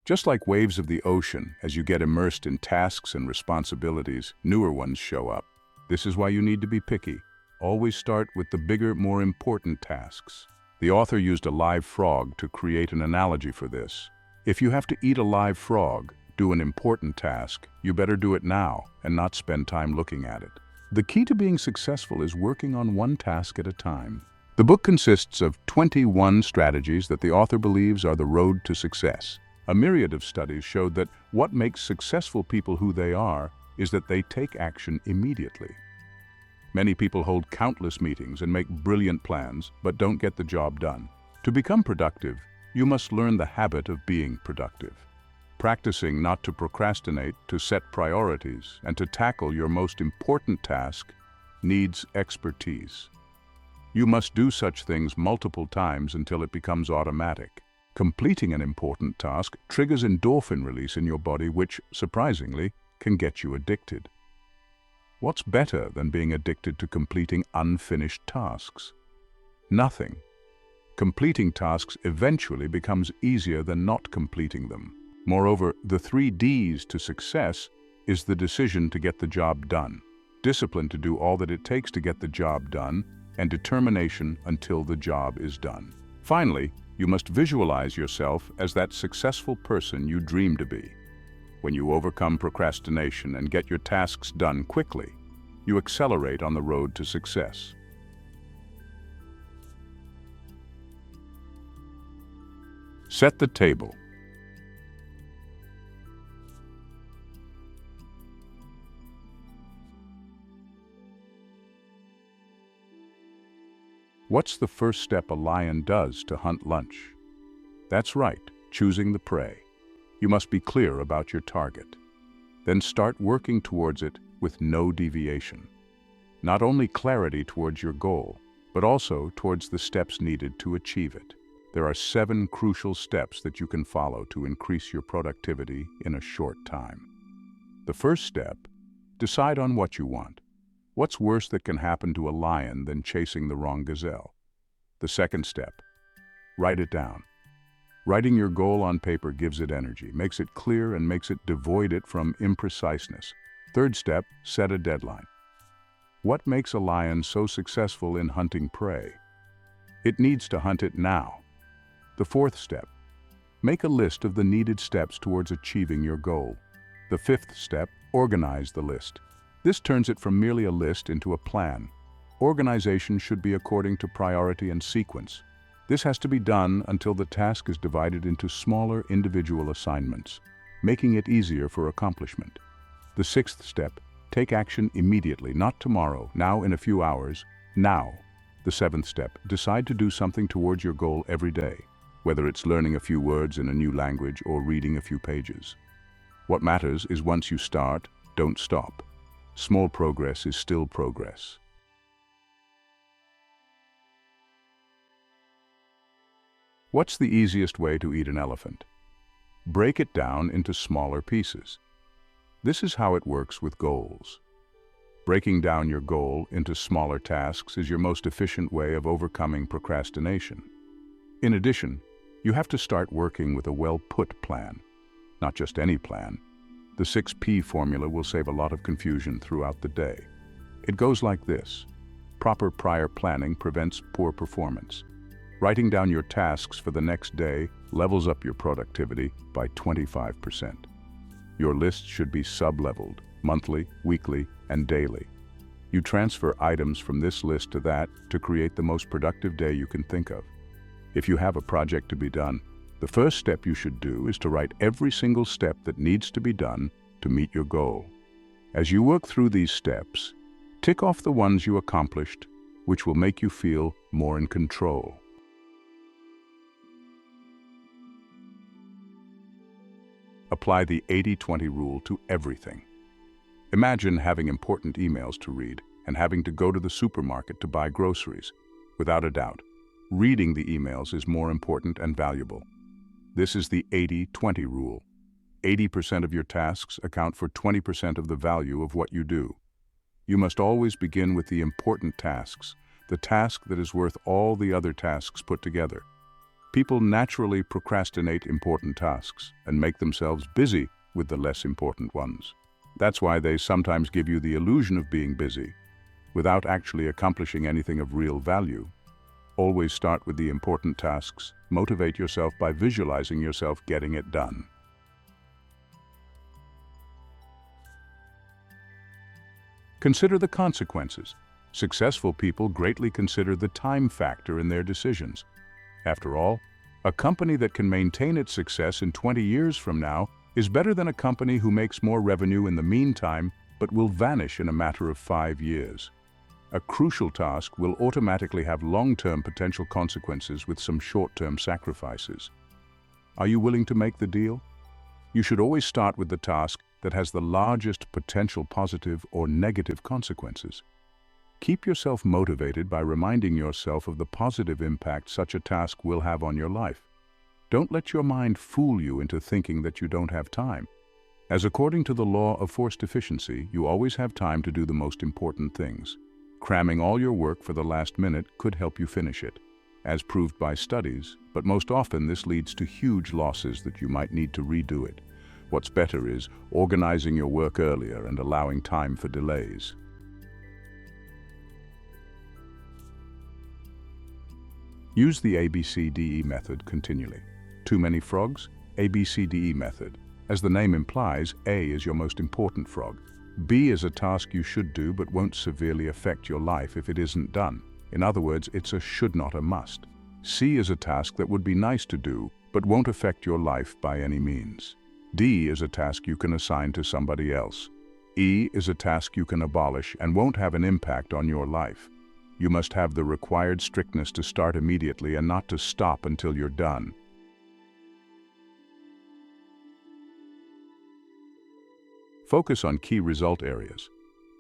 Just like waves of the ocean, as you get immersed in tasks and responsibilities, newer ones show up. This is why you need to be picky. Always start with the bigger, more important tasks. The author used a live frog to create an analogy for this. If you have to eat a live frog, do an important task, you better do it now and not spend time looking at it. The key to being successful is working on one task at a time. The book consists of 21 strategies that the author believes are the road to success. A myriad of studies showed that what makes successful people who they are is that they take action immediately. Many people hold countless meetings and make brilliant plans, but don't get the job done. To become productive, you must learn the habit of being productive. Practicing not to procrastinate, to set priorities, and to tackle your most important task needs expertise. You must do such things multiple times until it becomes automatic. Completing an important task triggers endorphin release in your body, which, surprisingly, can get you addicted. What's better than being addicted to completing unfinished tasks? Nothing. Completing tasks eventually becomes easier than not completing them. Moreover, the 3 Ds to success is the decision to get the job done, discipline to do all that it takes to get the job done, and determination until the job is done. Finally, you must visualize yourself as that successful person you dream to be. When you overcome procrastination and get your tasks done quickly, you accelerate on the road to success. Set the table. What's the first step a lion does to hunt lunch? That's right, choosing the prey. You must be clear about your target. Then start working towards it with no deviation. Not only clarity towards your goal, but also towards the steps needed to achieve it. There are 7 crucial steps that you can follow to increase your productivity in a short time. The first step, decide on what you want. What's worse that can happen to a lion than chasing the wrong gazelle? The second step, write it down. Writing your goal on paper gives it energy, makes it clear, and makes it devoid it from impreciseness. Third step, set a deadline. What makes a lion so successful in hunting prey? It needs to hunt it now. The fourth step, make a list of the needed steps towards achieving your goal. The fifth step, organize the list. This turns it from merely a list into a plan. Organization should be according to priority and sequence. This has to be done until the task is divided into smaller individual assignments, making it easier for accomplishment. The sixth step, take action immediately, not tomorrow, now in a few hours, now. The seventh step, decide to do something towards your goal every day, whether it's learning a few words in a new language or reading a few pages. What matters is once you start, don't stop. Small progress is still progress. What's the easiest way to eat an elephant? Break it down into smaller pieces. This is how it works with goals. Breaking down your goal into smaller tasks is your most efficient way of overcoming procrastination. In addition, you have to start working with a well-put plan, not just any plan. The 6P formula will save a lot of confusion throughout the day. It goes like this. Proper prior planning prevents poor performance. Writing down your tasks for the next day levels up your productivity by 25%. Your list should be sub-leveled, monthly, weekly, and daily. You transfer items from this list to that to create the most productive day you can think of. If you have a project to be done, the first step you should do is to write every single step that needs to be done to meet your goal. As you work through these steps, tick off the ones you accomplished, which will make you feel more in control. Apply the 80-20 rule to everything. Imagine having important emails to read and having to go to the supermarket to buy groceries. Without a doubt, reading the emails is more important and valuable. This is the 80-20 rule. 80% of your tasks account for 20% of the value of what you do. You must always begin with the important tasks, the task that is worth all the other tasks put together. People naturally procrastinate important tasks and make themselves busy with the less important ones. That's why they sometimes give you the illusion of being busy, without actually accomplishing anything of real value. Always start with the important tasks. Motivate yourself by visualizing yourself getting it done. Consider the consequences. Successful people greatly consider the time factor in their decisions. After all, a company that can maintain its success in 20 years from now is better than a company who makes more revenue in the meantime but will vanish in a matter of 5 years. A crucial task will automatically have long-term potential consequences with some short-term sacrifices. Are you willing to make the deal? You should always start with the task that has the largest potential positive or negative consequences. Keep yourself motivated by reminding yourself of the positive impact such a task will have on your life. Don't let your mind fool you into thinking that you don't have time, as according to the law of forced efficiency, you always have time to do the most important things. Cramming all your work for the last minute could help you finish it, as proved by studies, but most often this leads to huge losses that you might need to redo it. What's better is organizing your work earlier and allowing time for delays. Use the ABCDE method continually. Too many frogs? ABCDE method. As the name implies, A is your most important frog. B is a task you should do but won't severely affect your life if it isn't done. In other words, it's a should, not a must. C is a task that would be nice to do but won't affect your life by any means. D is a task you can assign to somebody else. E is a task you can abolish and won't have an impact on your life. You must have the required strictness to start immediately and not to stop until you're done. Focus on key result areas.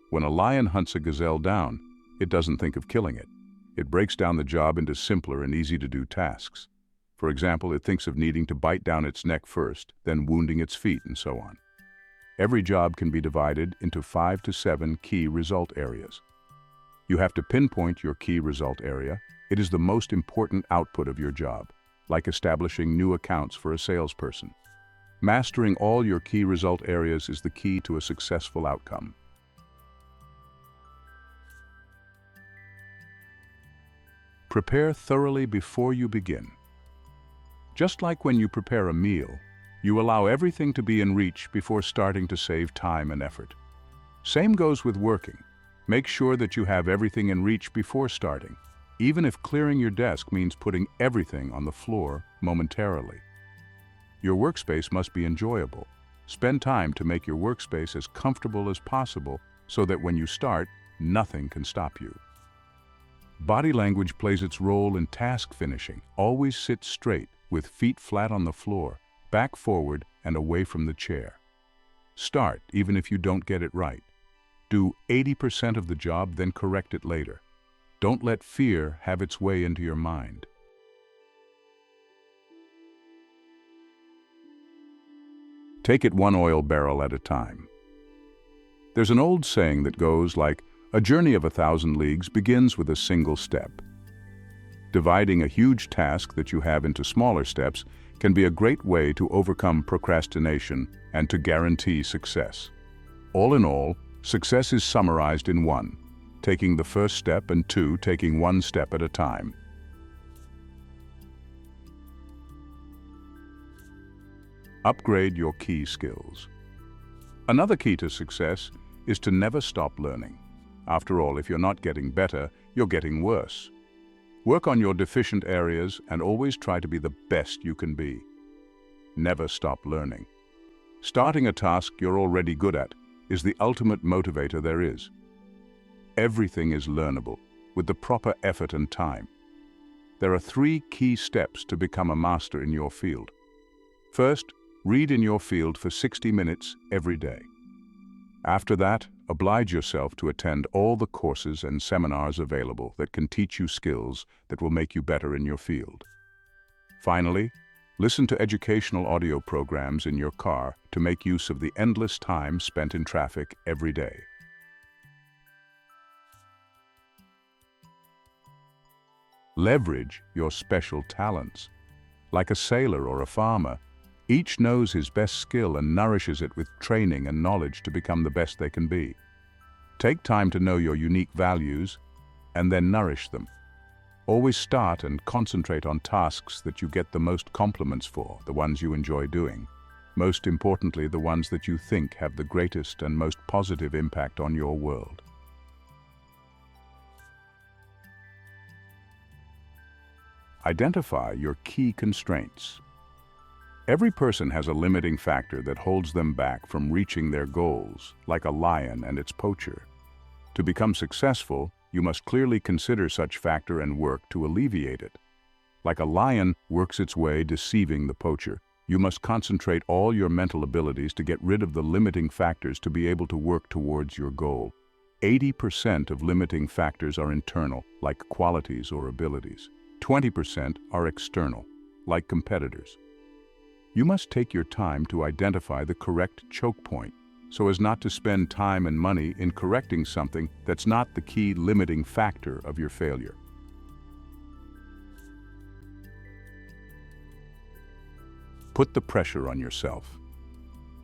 When a lion hunts a gazelle down, it doesn't think of killing it. It breaks down the job into simpler and easy-to-do tasks. For example, it thinks of needing to bite down its neck first, then wounding its feet, and so on. Every job can be divided into 5 to 7 key result areas. You have to pinpoint your key result area. It is the most important output of your job, like establishing new accounts for a salesperson. Mastering all your key result areas is the key to a successful outcome. Prepare thoroughly before you begin. Just like when you prepare a meal, you allow everything to be in reach before starting to save time and effort. Same goes with working. Make sure that you have everything in reach before starting, even if clearing your desk means putting everything on the floor momentarily. Your workspace must be enjoyable. Spend time to make your workspace as comfortable as possible so that when you start, nothing can stop you. Body language plays its role in task finishing. Always sit straight, with feet flat on the floor, back forward and away from the chair. Start, even if you don't get it right. Do 80% of the job, then correct it later. Don't let fear have its way into your mind. Take it one oil barrel at a time. There's an old saying that goes like, a journey of 1,000 leagues begins with a single step. Dividing a huge task that you have into smaller steps can be a great way to overcome procrastination and to guarantee success. All in all, success is summarized in 1, taking the first step, and 2, taking one step at a time. Upgrade your key skills. Another key to success is to never stop learning. After all, if you're not getting better, you're getting worse. Work on your deficient areas and always try to be the best you can be. Never stop learning. Starting a task you're already good at is the ultimate motivator there is. Everything is learnable with the proper effort and time. There are 3 key steps to become a master in your field. First, read in your field for 60 minutes every day. After that, oblige yourself to attend all the courses and seminars available that can teach you skills that will make you better in your field. Finally, listen to educational audio programs in your car to make use of the endless time spent in traffic every day. Leverage your special talents. Like a sailor or a farmer, each knows his best skill and nourishes it with training and knowledge to become the best they can be. Take time to know your unique values and then nourish them. Always start and concentrate on tasks that you get the most compliments for, the ones you enjoy doing. Most importantly, the ones that you think have the greatest and most positive impact on your world. Identify your key constraints. Every person has a limiting factor that holds them back from reaching their goals, like a lion and its poacher. To become successful, you must clearly consider such factor and work to alleviate it. Like a lion works its way deceiving the poacher, you must concentrate all your mental abilities to get rid of the limiting factors to be able to work towards your goal. 80% of limiting factors are internal, like qualities or abilities. 20% are external, like competitors. You must take your time to identify the correct choke point, so as not to spend time and money in correcting something that's not the key limiting factor of your failure. Put the pressure on yourself.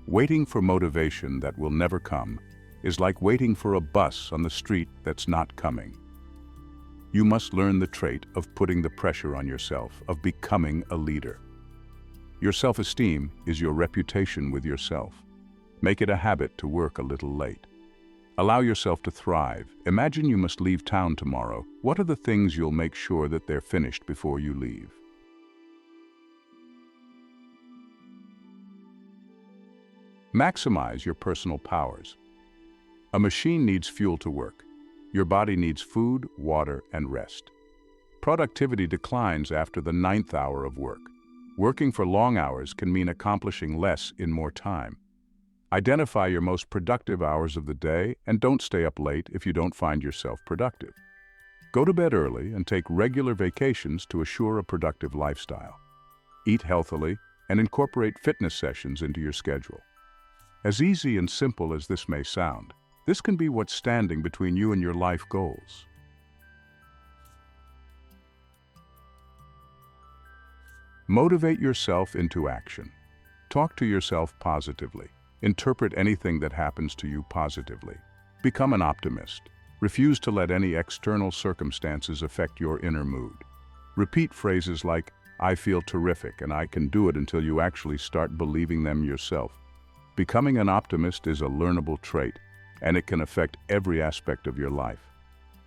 Waiting for motivation that will never come is like waiting for a bus on the street that's not coming. You must learn the trait of putting the pressure on yourself, of becoming a leader. Your self-esteem is your reputation with yourself. Make it a habit to work a little late. Allow yourself to thrive. Imagine you must leave town tomorrow. What are the things you'll make sure that they're finished before you leave? Maximize your personal powers. A machine needs fuel to work. Your body needs food, water, and rest. Productivity declines after the 9th hour of work. Working for long hours can mean accomplishing less in more time. Identify your most productive hours of the day and don't stay up late if you don't find yourself productive. Go to bed early and take regular vacations to assure a productive lifestyle. Eat healthily and incorporate fitness sessions into your schedule. As easy and simple as this may sound, this can be what's standing between you and your life goals. Motivate yourself into action. Talk to yourself positively. Interpret anything that happens to you positively. Become an optimist. Refuse to let any external circumstances affect your inner mood. Repeat phrases like, "I feel terrific and I can do it," until you actually start believing them yourself. Becoming an optimist is a learnable trait, and it can affect every aspect of your life.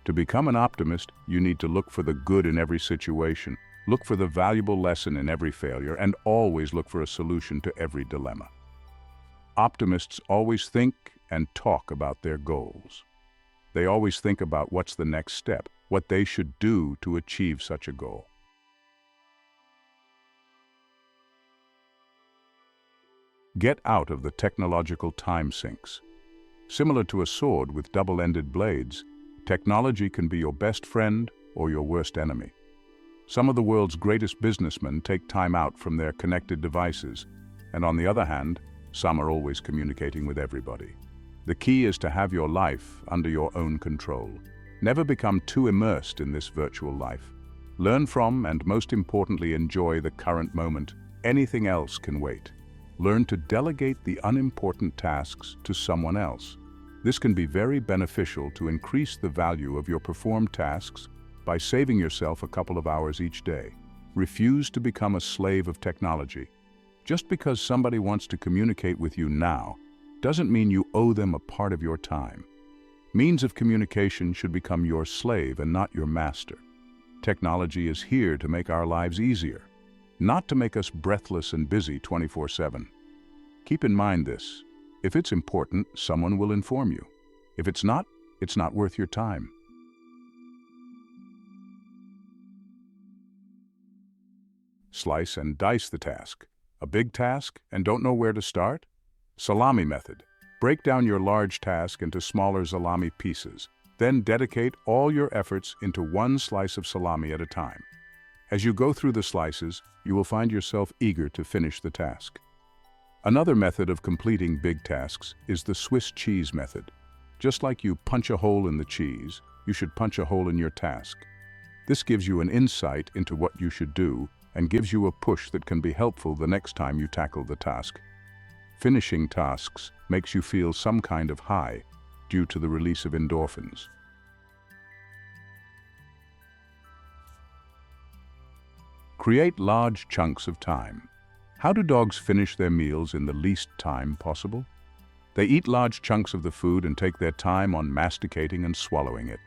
To become an optimist, you need to look for the good in every situation, look for the valuable lesson in every failure, and always look for a solution to every dilemma. Optimists always think and talk about their goals. They always think about what's the next step, what they should do to achieve such a goal. Get out of the technological time sinks. Similar to a sword with double-ended blades, technology can be your best friend or your worst enemy. Some of the world's greatest businessmen take time out from their connected devices, and on the other hand, some are always communicating with everybody. The key is to have your life under your own control. Never become too immersed in this virtual life. Learn from and, most importantly, enjoy the current moment. Anything else can wait. Learn to delegate the unimportant tasks to someone else. This can be very beneficial to increase the value of your performed tasks by saving yourself a couple of hours each day. Refuse to become a slave of technology. Just because somebody wants to communicate with you now doesn't mean you owe them a part of your time. Means of communication should become your slave and not your master. Technology is here to make our lives easier, not to make us breathless and busy 24/7. Keep in mind this: if it's important, someone will inform you. If it's not worth your time. Slice and dice the task. A big task and don't know where to start? Salami method. Break down your large task into smaller salami pieces. Then dedicate all your efforts into one slice of salami at a time. As you go through the slices, you will find yourself eager to finish the task. Another method of completing big tasks is the Swiss cheese method. Just like you punch a hole in the cheese, you should punch a hole in your task. This gives you an insight into what you should do and gives you a push that can be helpful the next time you tackle the task. Finishing tasks makes you feel some kind of high due to the release of endorphins. Create large chunks of time. How do dogs finish their meals in the least time possible? They eat large chunks of the food and take their time on masticating and swallowing it.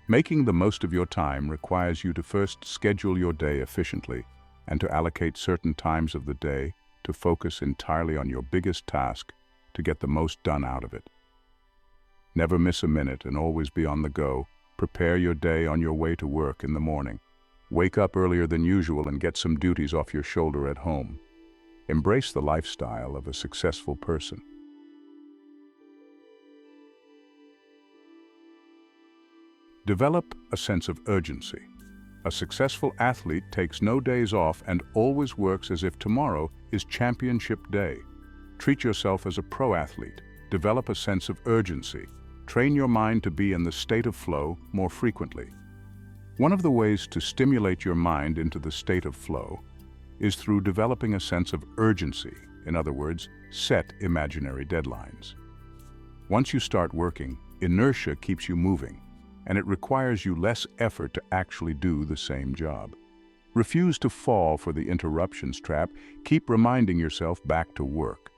Making the most of your time requires you to first schedule your day efficiently and to allocate certain times of the day to focus entirely on your biggest task to get the most done out of it. Never miss a minute and always be on the go. Prepare your day on your way to work in the morning. Wake up earlier than usual and get some duties off your shoulder at home. Embrace the lifestyle of a successful person. Develop a sense of urgency. A successful athlete takes no days off and always works as if tomorrow is championship day. Treat yourself as a pro athlete. Develop a sense of urgency. Train your mind to be in the state of flow more frequently. One of the ways to stimulate your mind into the state of flow is through developing a sense of urgency. In other words, set imaginary deadlines. Once you start working, inertia keeps you moving, and it requires you less effort to actually do the same job. Refuse to fall for the interruptions trap. Keep reminding yourself back to work.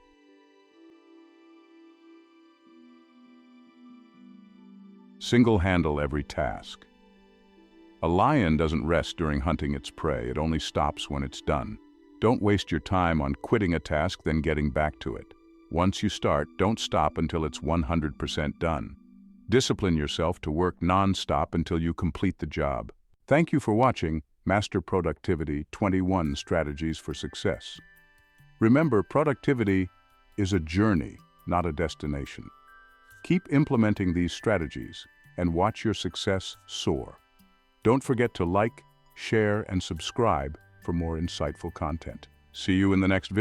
Single-handle every task. A lion doesn't rest during hunting its prey. It only stops when it's done. Don't waste your time on quitting a task, then getting back to it. Once you start, don't stop until it's 100% done. Discipline yourself to work non-stop until you complete the job. Thank you for watching Master Productivity 21 Strategies for Success. Remember, productivity is a journey, not a destination. Keep implementing these strategies and watch your success soar. Don't forget to like, share, and subscribe for more insightful content. See you in the next video.